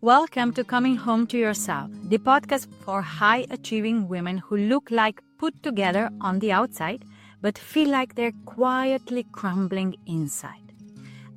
Welcome to Coming Home to Yourself, the podcast for high achieving women who look like put together on the outside, but feel like they're quietly crumbling inside.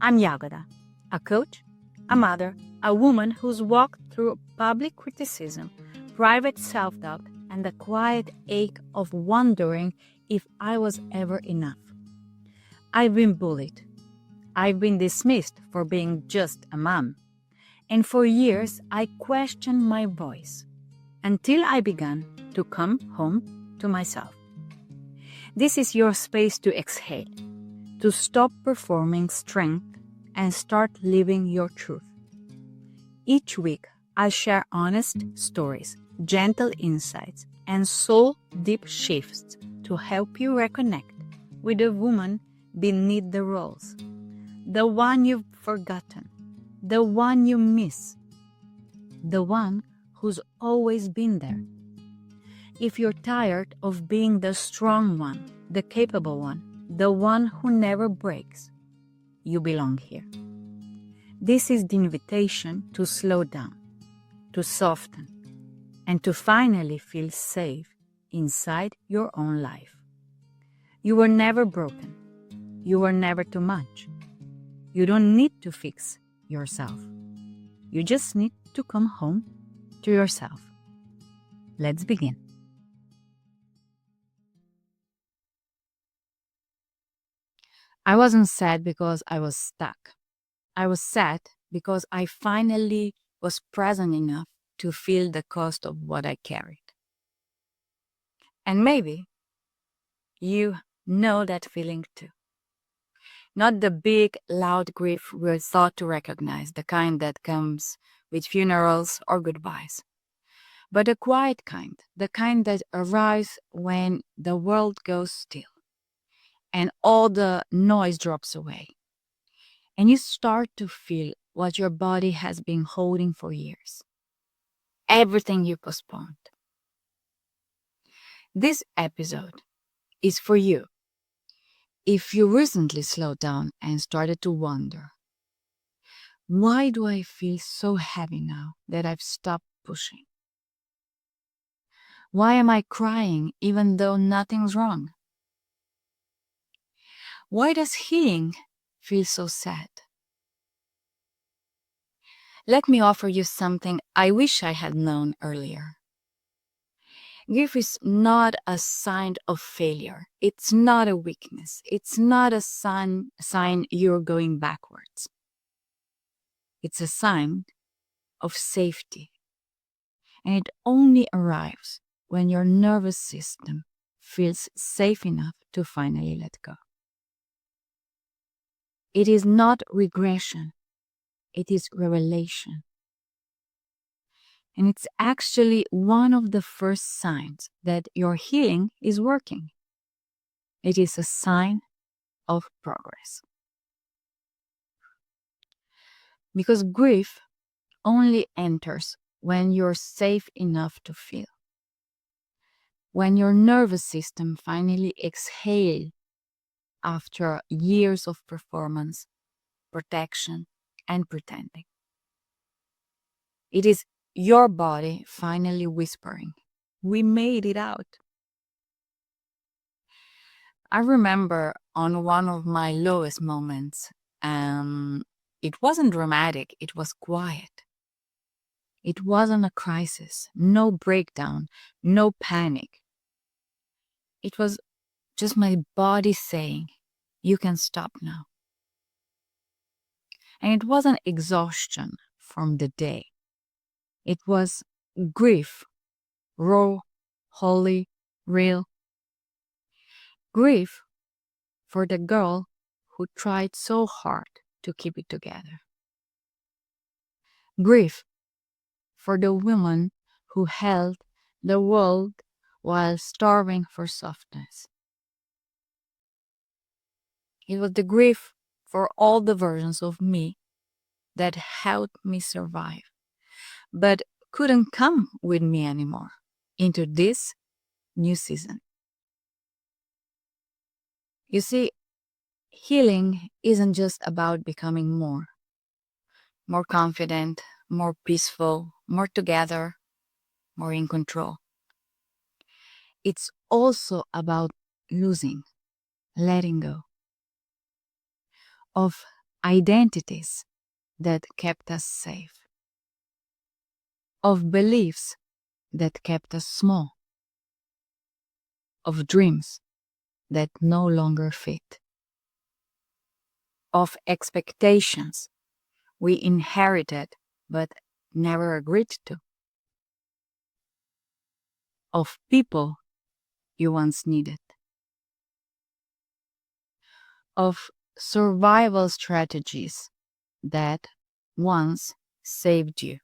I'm Jagoda, a coach, a mother, a woman who's walked through public criticism, private self doubt, and the quiet ache of wondering if I was ever enough. I've been bullied. I've been dismissed for being just a mom. And for years, I questioned my voice until I began to come home to myself. This is your space to exhale, to stop performing strength and start living your truth. Each week, I'll share honest stories, gentle insights, and soul-deep shifts to help you reconnect with the woman beneath the roles, the one you've forgotten, the one you miss, the one who's always been there. If you're tired of being the strong one, the capable one, the one who never breaks, you belong here. This is the invitation to slow down, to soften, and to finally feel safe inside your own life. You were never broken. You were never too much. You don't need to fix yourself. You just need to come home to yourself. Let's begin. I wasn't sad because I was stuck. I was sad because I finally was present enough to feel the cost of what I carried. And maybe you know that feeling too. Not the big, loud grief we're thought to recognize, the kind that comes with funerals or goodbyes. But the quiet kind, the kind that arrives when the world goes still and all the noise drops away. And you start to feel what your body has been holding for years. Everything you postponed. This episode is for you. If you recently slowed down and started to wonder, why do I feel so heavy now that I've stopped pushing? Why am I crying even though nothing's wrong? Why does healing feel so sad? Let me offer you something I wish I had known earlier. Grief is not a sign of failure. It's not a weakness. It's not a sign you're going backwards. It's a sign of safety. And it only arrives when your nervous system feels safe enough to finally let go. It is not regression. It is revelation. And it's actually one of the first signs that your healing is working. It is a sign of progress. Because grief only enters when you're safe enough to feel. When your nervous system finally exhales after years of performance, protection, and pretending. It is your body finally whispering, "We made it out." I remember on one of my lowest moments, it wasn't dramatic, it was quiet. It wasn't a crisis, no breakdown, no panic. It was just my body saying, "You can stop now." And it wasn't exhaustion from the day. It was grief, raw, holy, real. Grief for the girl who tried so hard to keep it together. Grief for the woman who held the world while starving for softness. It was the grief for all the versions of me that helped me survive, but couldn't come with me anymore into this new season. You see, healing isn't just about becoming more confident, more peaceful, more together, more in control. It's also about losing, letting go of identities that kept us safe, of beliefs that kept us small, of dreams that no longer fit, of expectations we inherited but never agreed to, of people you once needed, of survival strategies that once saved you,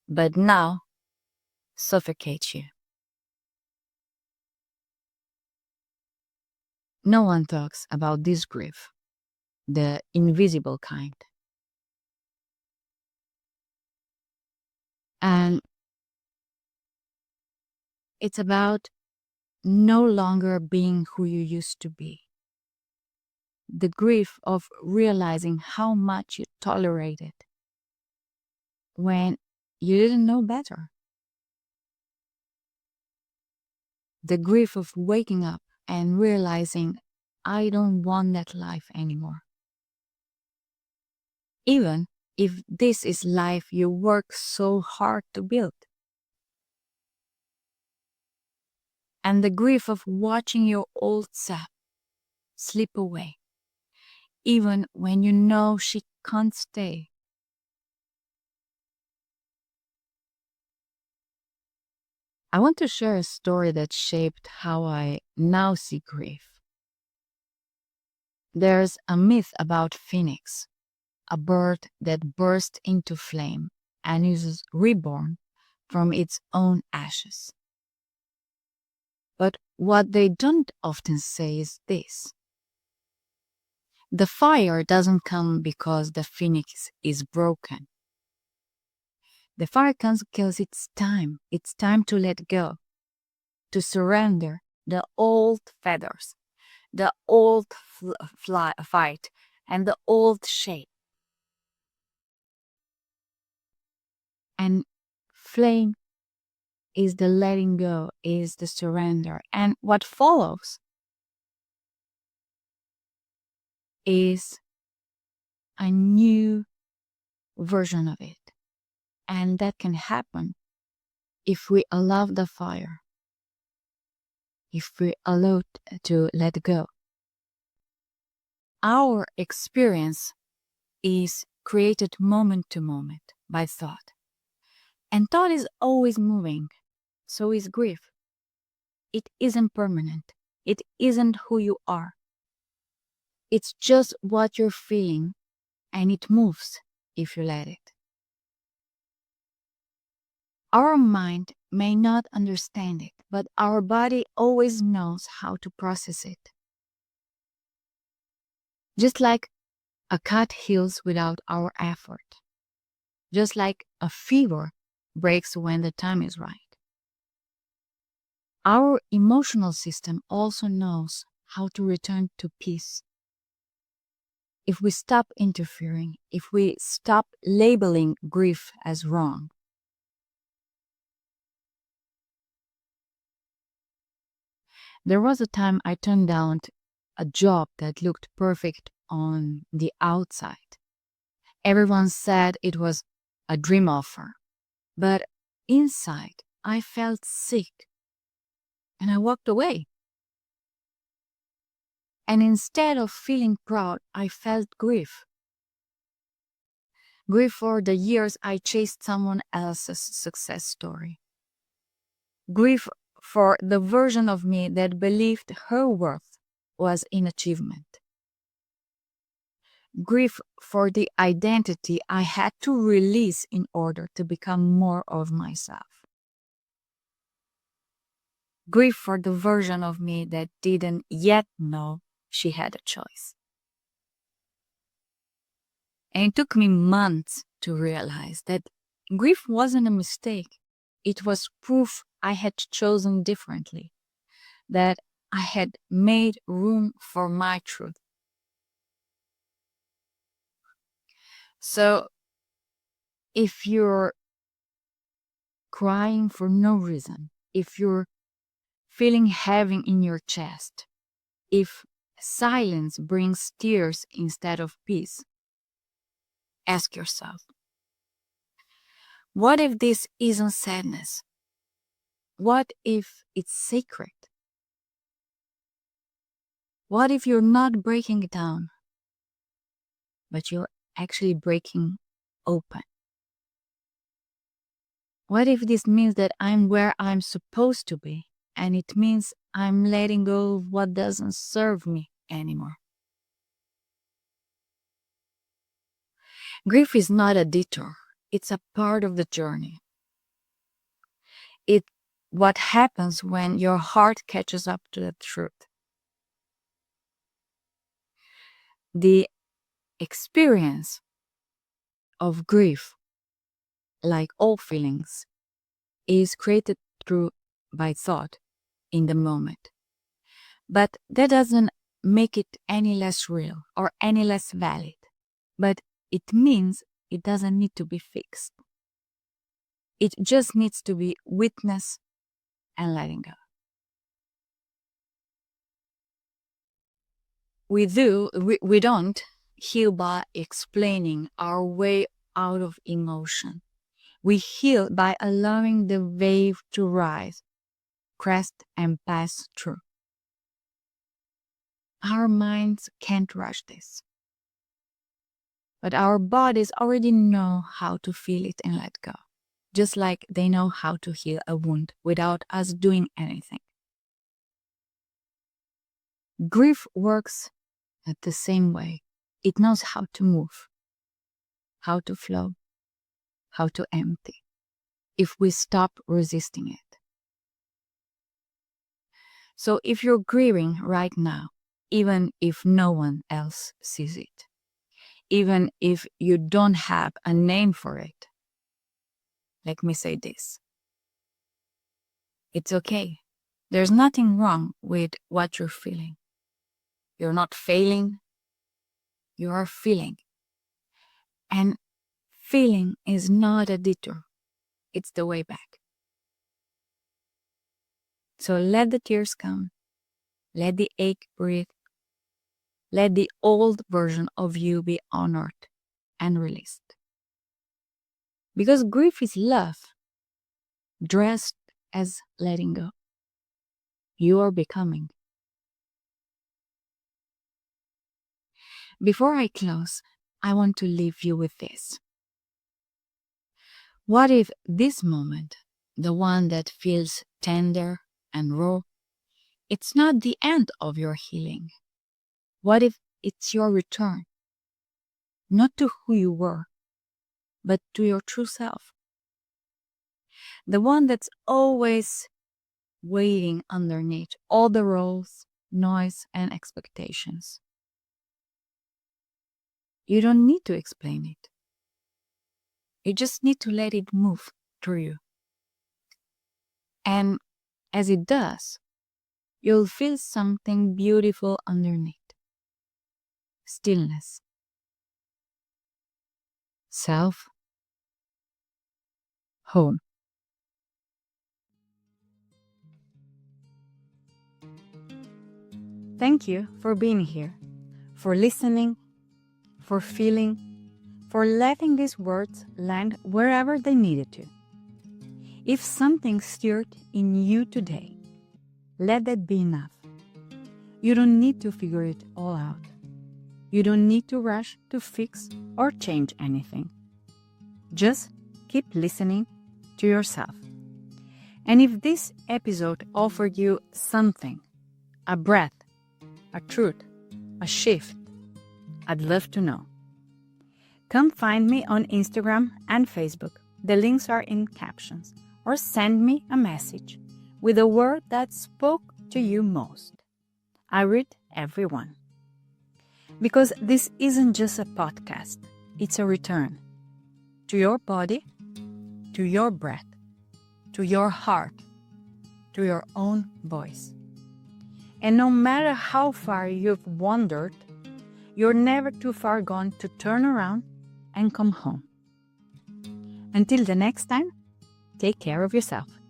but now suffocate you. No one talks about this grief, the invisible kind. And it's about no longer being who you used to be. The grief of realizing how much you tolerated when you didn't know better. The grief of waking up and realizing I don't want that life anymore. Even if this is life you work so hard to build. And the grief of watching your old self slip away, even when you know she can't stay. I want to share a story that shaped how I now see grief. There's a myth about Phoenix, a bird that bursts into flame and is reborn from its own ashes. But what they don't often say is this: the fire doesn't come because the phoenix is broken. The fire comes because it's time. It's time to let go, to surrender the old feathers, the old fight, and the old shape. And flame is the letting go, is the surrender. And what follows is a new version of it. And that can happen if we allow the fire, if we allow to let go. Our experience is created moment to moment by thought. And thought is always moving, so is grief. It isn't permanent. It isn't who you are. It's just what you're feeling, and it moves if you let it. Our mind may not understand it, but our body always knows how to process it. Just like a cut heals without our effort. Just like a fever breaks when the time is right. Our emotional system also knows how to return to peace. If we stop interfering, if we stop labeling grief as wrong. There was a time I turned down a job that looked perfect on the outside. Everyone said it was a dream offer, but inside I felt sick and I walked away. And instead of feeling proud, I felt grief. Grief for the years I chased someone else's success story. Grief for the version of me that believed her worth was in achievement. Grief for the identity I had to release in order to become more of myself. Grief for the version of me that didn't yet know she had a choice. And it took me months to realize that grief wasn't a mistake. It was proof I had chosen differently, that I had made room for my truth. So If you're crying for no reason, if you're feeling heavy in your chest, if silence brings tears instead of peace, ask yourself, what if this isn't sadness? What if it's sacred? What if you're not breaking down, but you're actually breaking open? What if this means that I'm where I'm supposed to be, and it means I'm letting go of what doesn't serve me anymore? Grief is not a detour. It's a part of the journey. It's what happens when your heart catches up to the truth. The experience of grief, like all feelings, is created by thought in the moment. But that doesn't make it any less real or any less valid. But it means it doesn't need to be fixed. It just needs to be witnessed and letting go. We don't heal by explaining our way out of emotion. We heal by allowing the wave to rise, crest, and pass through. Our minds can't rush this. But our bodies already know how to feel it and let go, just like they know how to heal a wound without us doing anything. Grief works at the same way. It knows how to move, how to flow, how to empty, if we stop resisting it. So if you're grieving right now, even if no one else sees it, even if you don't have a name for it, let me say this. It's okay. There's nothing wrong with what you're feeling. You're not failing. You are feeling. And feeling is not a detour. It's the way back. So let the tears come. Let the ache breathe. Let the old version of you be honored and released. Because grief is love, dressed as letting go. You are becoming. Before I close, I want to leave you with this. What if this moment, the one that feels tender and raw, it's not the end of your healing? What if it's your return? Not to who you were, but to your true self. The one that's always waiting underneath all the roles, noise, and expectations. You don't need to explain it. You just need to let it move through you. And as it does, you'll feel something beautiful underneath. Stillness. Self. Home. Thank you for being here, for listening, for feeling, for letting these words land wherever they needed to. If something stirred in you today, let that be enough. You don't need to figure it all out. You don't need to rush to fix or change anything. Just keep listening to yourself. And if this episode offered you something, a breath, a truth, a shift, I'd love to know. Come find me on Instagram and Facebook. The links are in captions. Or send me a message with a word that spoke to you most. I read every one. Because this isn't just a podcast. It's a return to your body, to your breath, to your heart, to your own voice. And no matter how far you've wandered, you're never too far gone to turn around and come home. Until the next time, take care of yourself.